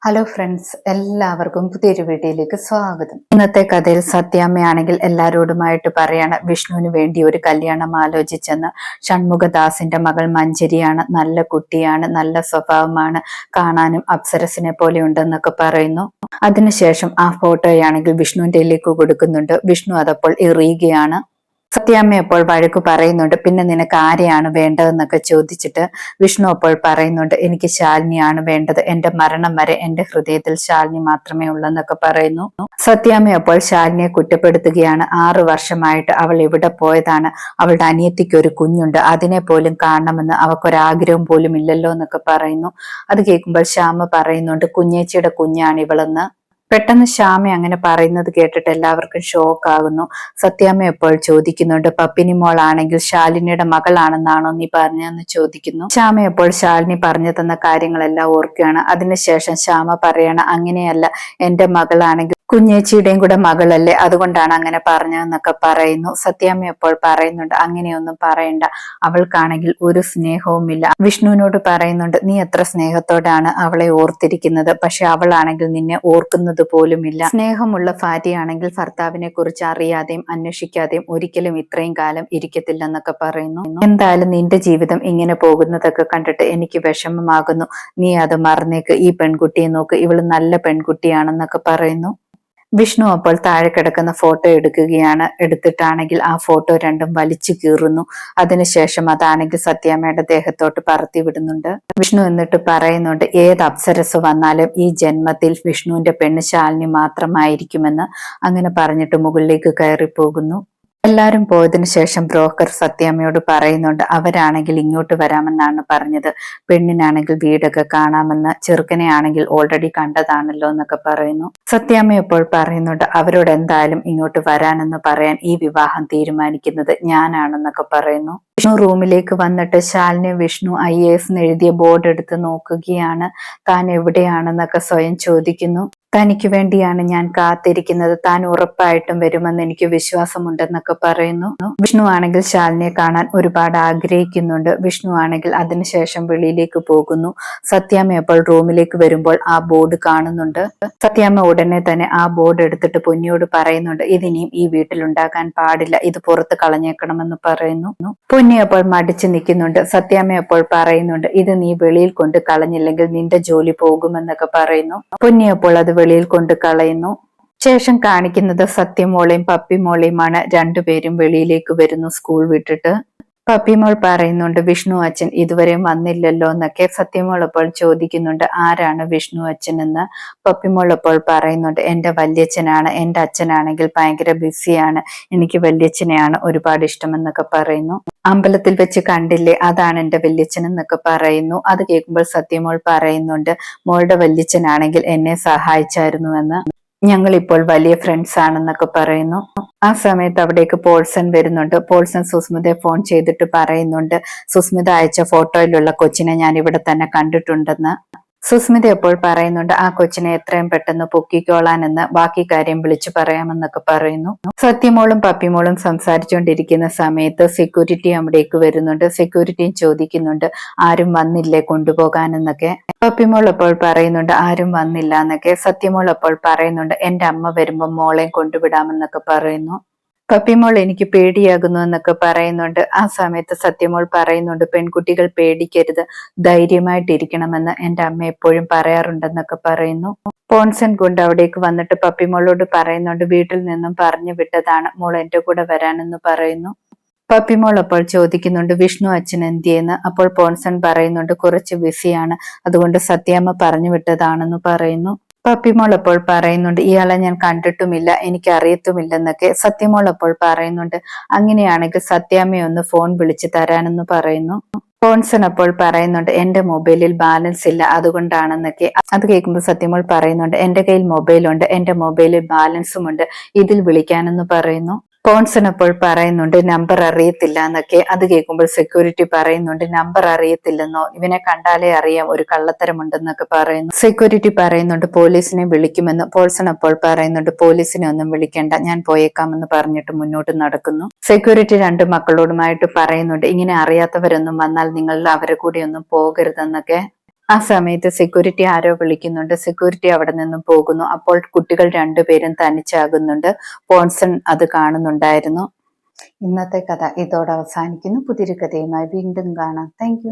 Hello friends, എല്ലാവർക്കും പുതിയൊരു വീഡിയോയിലേക്ക് സ്വാഗതം. ഇന്നത്തെ കഥയിൽ സത്യാമ്മയാണെങ്കിൽ എല്ലാവരോടുമായിട്ട് പറയാണ് വിഷ്ണുവിന് വേണ്ടി ഒരു കല്യാണം ആലോചിച്ചെന്ന്. ഷൺമുഖദാസിന്റെ മകൾ മഞ്ജരിയാണ്, നല്ല കുട്ടിയാണ്, നല്ല സ്വഭാവമാണ്, കാണാനും അപ്സരസിനെ പോലെ ഉണ്ടെന്നൊക്കെ പറയുന്നു. അതിനുശേഷം ആ ഫോട്ടോയാണെങ്കിൽ വിഷ്ണുവിന്റെ കയ്യിലേക്ക് കൊടുക്കുന്നുണ്ട്. വിഷ്ണു അതപ്പോൾ എറിയുകയാണ്. സത്യാമ്മ അപ്പോൾ വഴക്ക് പറയുന്നുണ്ട്. പിന്നെ നിനക്ക് ആരെയാണ് വേണ്ടതെന്നൊക്കെ ചോദിച്ചിട്ട് വിഷ്ണു അപ്പോൾ പറയുന്നുണ്ട്, എനിക്ക് ശാലിനിയാണ് വേണ്ടത്, എന്റെ മരണം വരെ എന്റെ ഹൃദയത്തിൽ ശാലിനി മാത്രമേ ഉള്ളെന്നൊക്കെ പറയുന്നു. സത്യാമ്മ അപ്പോൾ ശാലിനിയെ കുറ്റപ്പെടുത്തുകയാണ്. 6 വർഷമായിട്ട് അവൾ ഇവിടെ പോയതാണ്, അവളുടെ അനിയത്തിക്ക് ഒരു കുഞ്ഞുണ്ട്, അതിനെ പോലും കാണണമെന്ന് അവക്കൊരാഗ്രഹം പോലും ഇല്ലല്ലോ എന്നൊക്കെ പറയുന്നു. അത് കേൾക്കുമ്പോൾ ശ്യാമ പറയുന്നുണ്ട്, കുഞ്ഞേച്ചിയുടെ കുഞ്ഞാണ് ഇവളെന്ന്. പെട്ടെന്ന് ശ്യാമ അങ്ങനെ പറയുന്നത് കേട്ടിട്ട് എല്ലാവർക്കും ഷോക്ക് ആകുന്നു. സത്യാമ്മ എപ്പോൾ ചോദിക്കുന്നുണ്ട്, പപ്പിനി മോളാണെങ്കിൽ ശാലിനിയുടെ മകളാണെന്നാണോ നീ പറഞ്ഞതെന്ന് ചോദിക്കുന്നു. ശ്യാമ എപ്പോൾ ശാലിനി പറഞ്ഞു തന്ന കാര്യങ്ങളെല്ലാം ഓർക്കുകയാണ്. അതിനുശേഷം ശ്യാമ പറയണം, അങ്ങനെയല്ല, എന്റെ മകളാണെങ്കിൽ കുഞ്ഞേച്ചിയുടെയും കൂടെ മകളല്ലേ, അതുകൊണ്ടാണ് അങ്ങനെ പറഞ്ഞതെന്നൊക്കെ പറയുന്നു. സത്യാമ്മ എപ്പോൾ പറയുന്നുണ്ട്, അങ്ങനെയൊന്നും പറയണ്ട, അവൾക്കാണെങ്കിൽ ഒരു സ്നേഹവുമില്ല. വിഷ്ണുവിനോട് പറയുന്നുണ്ട്, നീ എത്ര സ്നേഹത്തോടാണ് അവളെ ഓർത്തിരിക്കുന്നത്, പക്ഷെ അവളാണെങ്കിൽ നിന്നെ ഓർക്കുന്നത് പോലുമില്ല. സ്നേഹമുള്ള ഭാര്യയാണെങ്കിൽ ഭർത്താവിനെ കുറിച്ച് അറിയാതെയും അന്വേഷിക്കാതെയും ഒരിക്കലും ഇത്രയും കാലം ഇരിക്കത്തില്ലെന്നൊക്കെ പറയുന്നു. എന്തായാലും നിന്റെ ജീവിതം ഇങ്ങനെ പോകുന്നതൊക്കെ കണ്ടിട്ട് എനിക്ക് വിഷമമാകുന്നു, നീ അത് മറന്നേക്ക്, ഈ പെൺകുട്ടിയെ നോക്ക്, ഇവള് നല്ല പെൺകുട്ടിയാണെന്നൊക്കെ പറയുന്നു. വിഷ്ണു അപ്പോൾ താഴെ കിടക്കുന്ന ഫോട്ടോ എടുക്കുകയാണ്. എടുത്തിട്ടാണെങ്കിൽ ആ ഫോട്ടോ രണ്ടും വലിച്ചു കീറുന്നു. അതിനുശേഷം അതാണെങ്കിൽ സത്യാമ്മയുടെ ദേഹത്തോട്ട് പറത്തി വിടുന്നുണ്ട്. വിഷ്ണു എന്നിട്ട് പറയുന്നുണ്ട്, ഏത് അപ്സരസ് വന്നാലും ഈ ജന്മത്തിൽ വിഷ്ണുവിന്റെ പെണ്ണ് ശാലിനി മാത്രമായിരിക്കുമെന്ന്. അങ്ങനെ പറഞ്ഞിട്ട് മുകളിലേക്ക് കയറി പോകുന്നു. എല്ലാരും പോയതിനു ശേഷം ബ്രോക്കർ സത്യാമ്മയോട് പറയുന്നുണ്ട്, അവരാണെങ്കിൽ ഇങ്ങോട്ട് വരാമെന്നാണ് പറഞ്ഞത്, പെണ്ണിനാണെങ്കിൽ വീടൊക്കെ കാണാമെന്ന്, ചെറുക്കനെ ആണെങ്കിൽ ഓൾറെഡി കണ്ടതാണല്ലോ എന്നൊക്കെ പറയുന്നു. സത്യാമ്മ ഇപ്പോൾ പറയുന്നുണ്ട്, അവരോട് എന്തായാലും ഇങ്ങോട്ട് വരാനെന്ന് പറയാൻ ഈ വിവാഹം തീരുമാനിക്കുന്നത് ഞാനാണെന്നൊക്കെ പറയുന്നു. വിഷ്ണു റൂമിലേക്ക് വന്നിട്ട് ശാലിനി വിഷ്ണു IAS എഴുതിയ ബോർഡ് എടുത്ത് നോക്കുകയാണ്. താൻ എവിടെയാണെന്നൊക്കെ സ്വയം ചോദിക്കുന്നു. തനിക്ക് വേണ്ടിയാണ് ഞാൻ കാത്തിരിക്കുന്നത്, താൻ ഉറപ്പായിട്ടും വരുമെന്ന് എനിക്ക് വിശ്വാസമുണ്ടെന്നൊക്കെ പറയുന്നു. വിഷ്ണു ആണെങ്കിൽ ശാലിനിയെ കാണാൻ ഒരുപാട് ആഗ്രഹിക്കുന്നുണ്ട്. വിഷ്ണു ആണെങ്കിൽ അതിനുശേഷം വെളിയിലേക്ക് പോകുന്നു. സത്യാമ്മ അപ്പോൾ റൂമിലേക്ക് വരുമ്പോൾ ആ ബോർഡ് കാണുന്നുണ്ട്. സത്യാമ്മ ഉടനെ തന്നെ ആ ബോർഡ് എടുത്തിട്ട് പൊന്നിയോട് പറയുന്നുണ്ട്, ഇതിനിയും ഈ വീട്ടിലുണ്ടാക്കാൻ പാടില്ല, ഇത് പുറത്ത് കളഞ്ഞേക്കണമെന്ന് പറയുന്നു. പൊന്നി അപ്പോൾ മടിച്ചു നിൽക്കുന്നുണ്ട്. സത്യാമ്മ അപ്പോൾ പറയുന്നുണ്ട്, ഇത് നീ വെളിയിൽ കൊണ്ട് കളഞ്ഞില്ലെങ്കിൽ നിന്റെ ജോലി പോകുമെന്നൊക്കെ പറയുന്നു. പൊന്നി അപ്പോൾ അത് വെളിയിൽ കൊണ്ട് കളയുന്നു. ശേഷം കാണിക്കുന്നത് സത്യമോളെയും പപ്പിമോളെയുമാണ്. രണ്ടുപേരും വെളിയിലേക്ക് വരുന്നു സ്കൂൾ വിട്ടിട്ട്. പപ്പിമോൾ പറയുന്നുണ്ട്, വിഷ്ണു അച്ഛൻ ഇതുവരെ വന്നില്ലല്ലോ എന്നൊക്കെ. സത്യമോൾ അപ്പോൾ ചോദിക്കുന്നുണ്ട്, ആരാണ് വിഷ്ണു അച്ഛൻ എന്ന്. പപ്പിമോൾ അപ്പോൾ പറയുന്നുണ്ട്, എന്റെ വല്യച്ഛനാണ്, എന്റെ അച്ഛനാണെങ്കിൽ ഭയങ്കര ബിസിയാണ്, എനിക്ക് വല്യച്ഛനെയാണ് ഒരുപാട് ഇഷ്ടമെന്നൊക്കെ പറയുന്നു. അമ്പലത്തിൽ വെച്ച് കണ്ടില്ലേ, അതാണ് എന്റെ വല്യച്ഛൻ എന്നൊക്കെ പറയുന്നു. അത് കേൾക്കുമ്പോൾ സത്യമോൾ പറയുന്നുണ്ട്, മോളുടെ വല്യച്ഛനാണെങ്കിൽ എന്നെ സഹായിച്ചായിരുന്നു എന്ന്, ഞങ്ങൾ ഇപ്പോൾ വലിയ ഫ്രണ്ട്സ് ആണെന്നൊക്കെ പറയുന്നു. ആ സമയത്ത് അവിടേക്ക് പോൾസൺ വരുന്നുണ്ട്. പോൾസൺ സുസ്മിതയെ ഫോൺ ചെയ്തിട്ട് പറയുന്നുണ്ട്, സുസ്മിത അയച്ച ഫോട്ടോയിലുള്ള കൊച്ചിനെ ഞാൻ ഇവിടെ തന്നെ കണ്ടിട്ടുണ്ടെന്ന്. സുസ്മിത എപ്പോൾ പറയുന്നുണ്ട്, ആ കൊച്ചിനെ എത്രയും പെട്ടെന്ന് പൊക്കിക്കോളാനെന്ന്, ബാക്കി കാര്യം വിളിച്ചു പറയാമെന്നൊക്കെ പറയുന്നു. സത്യമോളും പപ്പിമോളും സംസാരിച്ചുകൊണ്ടിരിക്കുന്ന സമയത്ത് സെക്യൂരിറ്റി അവിടേക്ക് വരുന്നുണ്ട്. സെക്യൂരിറ്റിയും ചോദിക്കുന്നുണ്ട്, ആരും വന്നില്ലേ കൊണ്ടുപോകാനെന്നൊക്കെ. പപ്പിമോൾ അപ്പോൾ പറയുന്നുണ്ട്, ആരും വന്നില്ല എന്നൊക്കെ. സത്യമോൾ അപ്പോൾ പറയുന്നുണ്ട്, എന്റെ അമ്മ വരുമ്പോ മോളെയും കൊണ്ടുവിടാമെന്നൊക്കെ പറയുന്നു. പപ്പിമോൾ എനിക്ക് പേടിയാകുന്നു എന്നൊക്കെ പറയുന്നുണ്ട്. ആ സമയത്ത് സത്യമോൾ പറയുന്നുണ്ട്, പെൺകുട്ടികൾ പേടിക്കരുത്, ധൈര്യമായിട്ടിരിക്കണമെന്ന് എന്റെ അമ്മ എപ്പോഴും പറയാറുണ്ടെന്നൊക്കെ പറയുന്നു. പോൺസൺ കൊണ്ട് അവിടേക്ക് വന്നിട്ട് പപ്പിമോളോട് പറയുന്നുണ്ട്, വീട്ടിൽ നിന്നും പറഞ്ഞു വിട്ടതാണ്, മോൾ എന്റെ കൂടെ വരാനെന്ന് പറയുന്നു. പപ്പിമോൾ അപ്പോൾ ചോദിക്കുന്നുണ്ട്, വിഷ്ണു അച്ഛൻ എന്തിയെന്ന്. അപ്പോൾ പോൺസൺ പറയുന്നുണ്ട്, കുറച്ച് ബിസിയാണ്, അതുകൊണ്ട് സത്യാമ്മ പറഞ്ഞു വിട്ടതാണെന്ന് പറയുന്നു. പപ്പിമോൾ അപ്പോൾ പറയുന്നുണ്ട്, ഇയാളെ ഞാൻ കണ്ടിട്ടുമില്ല, എനിക്ക് അറിയത്തുമില്ലെന്നൊക്കെ. സത്യമോൾ അപ്പോൾ പറയുന്നുണ്ട്, അങ്ങനെയാണെങ്കിൽ സത്യാമ്മയൊന്ന് ഫോൺ വിളിച്ച് തരാനെന്ന് പറയുന്നു. പോൺസൺ അപ്പോൾ പറയുന്നുണ്ട്, എന്റെ മൊബൈലിൽ ബാലൻസ് ഇല്ല, അതുകൊണ്ടാണെന്നൊക്കെ. അത് കേൾക്കുമ്പോൾ സത്യമോൾ പറയുന്നുണ്ട്, എന്റെ കയ്യിൽ മൊബൈലുണ്ട്, എന്റെ മൊബൈലിൽ ബാലൻസും ഉണ്ട്, ഇതിൽ വിളിക്കാനെന്ന് പറയുന്നു. പോൺസൺ അപ്പോൾ പറയുന്നുണ്ട്, നമ്പർ അറിയത്തില്ല എന്നൊക്കെ. അത് കേൾക്കുമ്പോൾ സെക്യൂരിറ്റി പറയുന്നുണ്ട്, നമ്പർ അറിയത്തില്ലെന്നോ, ഇവനെ കണ്ടാലേ അറിയാം ഒരു കള്ളത്തരമുണ്ടെന്നൊക്കെ പറയുന്നു. സെക്യൂരിറ്റി പറയുന്നുണ്ട്, പോലീസിനെ വിളിക്കുമെന്ന്. പോൾസൺ അപ്പോൾ പറയുന്നുണ്ട്, പോലീസിനെ ഒന്നും വിളിക്കേണ്ട, ഞാൻ പോയേക്കാമെന്ന് പറഞ്ഞിട്ട് മുന്നോട്ട് നടക്കുന്നു. സെക്യൂരിറ്റി 2 മക്കളോടുമായിട്ട് പറയുന്നുണ്ട്, ഇങ്ങനെ അറിയാത്തവരൊന്നും വന്നാൽ നിങ്ങൾ അവരെ കൂടി ഒന്നും പോകരുതെന്നൊക്കെ. ആ സമയത്ത് സെക്യൂരിറ്റി ആരോ വിളിക്കുന്നുണ്ട്. സെക്യൂരിറ്റി അവിടെ നിന്നും പോകുന്നു. അപ്പോൾ കുട്ടികൾ രണ്ടുപേരും തനിച്ചാകുന്നുണ്ട്. പോൺസൺ അത് കാണുന്നുണ്ടായിരുന്നു. ഇന്നത്തെ കഥ ഇതോടെ അവസാനിക്കുന്നു. പുതിയൊരു കഥയുമായി വീണ്ടും കാണാം. താങ്ക്